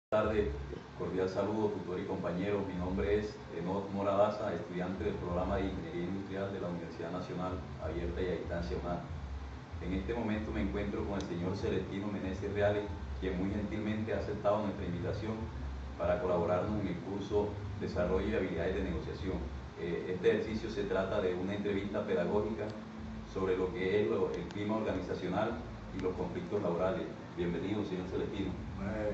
Buenas tardes, cordial saludo, tutor y compañero. Mi nombre es Enoch Mora Daza, estudiante del programa de Ingeniería Industrial de la Universidad Nacional Abierta y a Distancia UNAD. En este momento me encuentro con el señor Celestino Meneses Reales, quien muy gentilmente ha aceptado nuestra invitación para colaborarnos en el curso Desarrollo y Habilidades de Negociación. Este ejercicio se trata de una entrevista pedagógica sobre lo que es el clima organizacional y los conflictos laborales. Bienvenido, señor Celestino.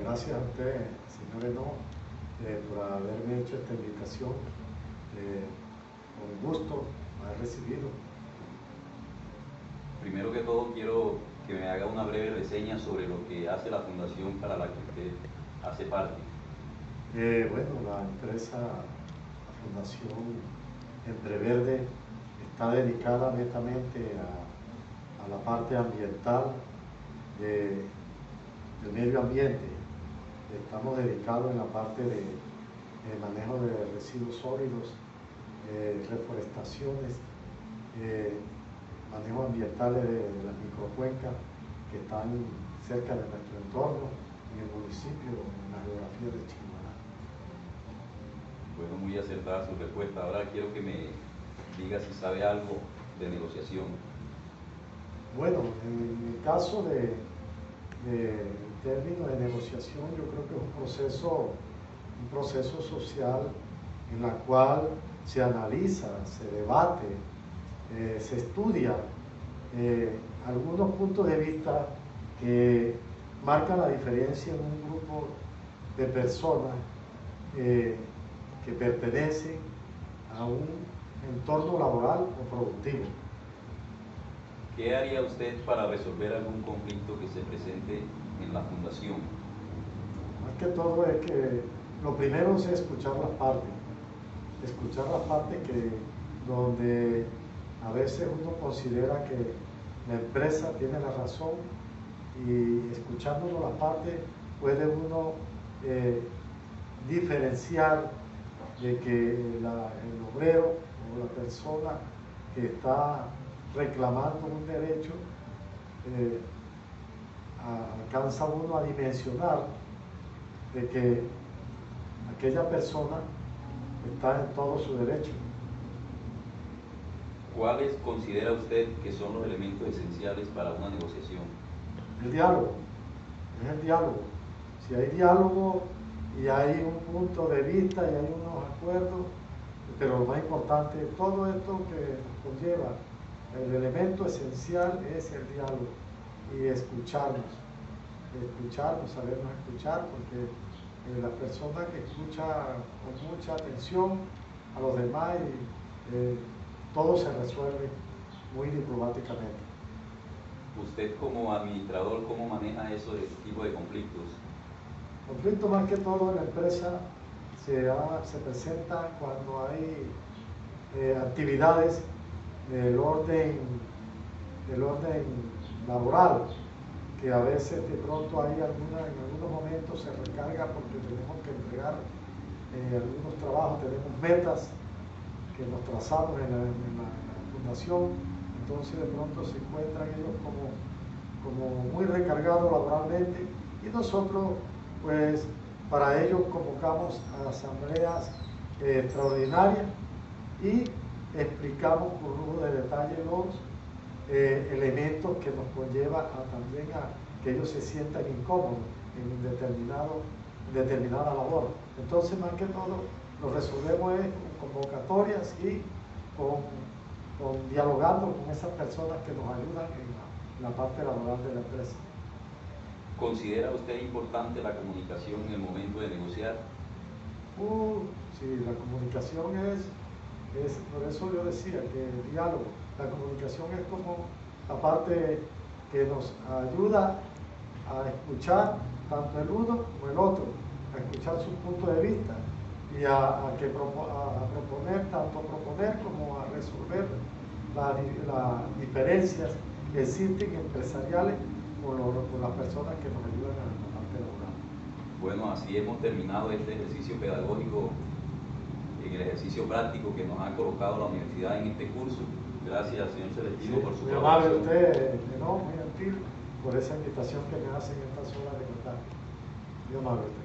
Gracias a usted, señor Enoch, por haberme hecho esta invitación. Con gusto me ha recibido. Primero que todo, quiero que me haga una breve reseña sobre lo que hace la fundación para la que usted hace parte. Bueno, la empresa, la Fundación Empreverde, está dedicada netamente a la parte ambiental del medio ambiente. Estamos dedicados en la parte de manejo de residuos sólidos, reforestaciones, manejo ambiental de las microcuencas que están cerca de nuestro entorno, en el municipio, en la geografía de Chirimaná. Bueno, muy acertada su respuesta. Ahora quiero que me diga si sabe algo de negociación. Bueno, en el caso de término de negociación, yo creo que es un proceso social en la cual se analiza, se debate, se estudia algunos puntos de vista que marcan la diferencia en un grupo de personas que pertenecen a un entorno laboral o productivo. ¿Qué haría usted para resolver algún conflicto que se presente en la fundación? Más que todo es que lo primero es escuchar las partes que donde a veces uno considera que la empresa tiene la razón y escuchando las partes puede uno diferenciar de que el obrero o la persona que está reclamando un derecho alcanza uno a dimensionar de que aquella persona está en todo su derecho. ¿Cuáles considera usted que son los elementos esenciales para una negociación? El diálogo, es el diálogo. Si hay diálogo y hay un punto de vista y hay unos acuerdos, pero lo más importante, todo esto que nos conlleva, el elemento esencial es el diálogo y escucharnos, sabernos escuchar, porque la persona que escucha con mucha atención a los demás todo se resuelve muy diplomáticamente. Usted como administrador, ¿cómo maneja ese tipo de conflictos? Conflicto más que todo en la empresa se presenta cuando hay actividades del orden laboral, que a veces de pronto hay en algunos momentos se recarga porque tenemos que entregar algunos trabajos, tenemos metas que nos trazamos en la fundación, entonces de pronto se encuentran ellos como muy recargados laboralmente y nosotros pues para ello convocamos a asambleas extraordinarias y explicamos con lujo de detalle los elementos que nos conlleva también a que ellos se sientan incómodos en determinada labor. Entonces, más que todo, lo resolvemos con convocatorias y con dialogando con esas personas que nos ayudan en la parte laboral de la empresa. ¿Considera usted importante la comunicación en el momento de negociar? Sí, la comunicación es, por eso yo decía que el diálogo, la comunicación es como la parte que nos ayuda a escuchar tanto el uno como el otro, a escuchar su punto de vista y a proponer, tanto proponer como a resolver las diferencias que existen empresariales con las personas que nos ayudan a la parte laboral. Bueno, así hemos terminado este ejercicio pedagógico, en el ejercicio práctico que nos ha colocado la universidad en este curso. Gracias, señor Celestino, por su colaboración. Muy amable usted, muy gentil, por esa invitación que me hacen en estas horas de contacto. Muy amable usted.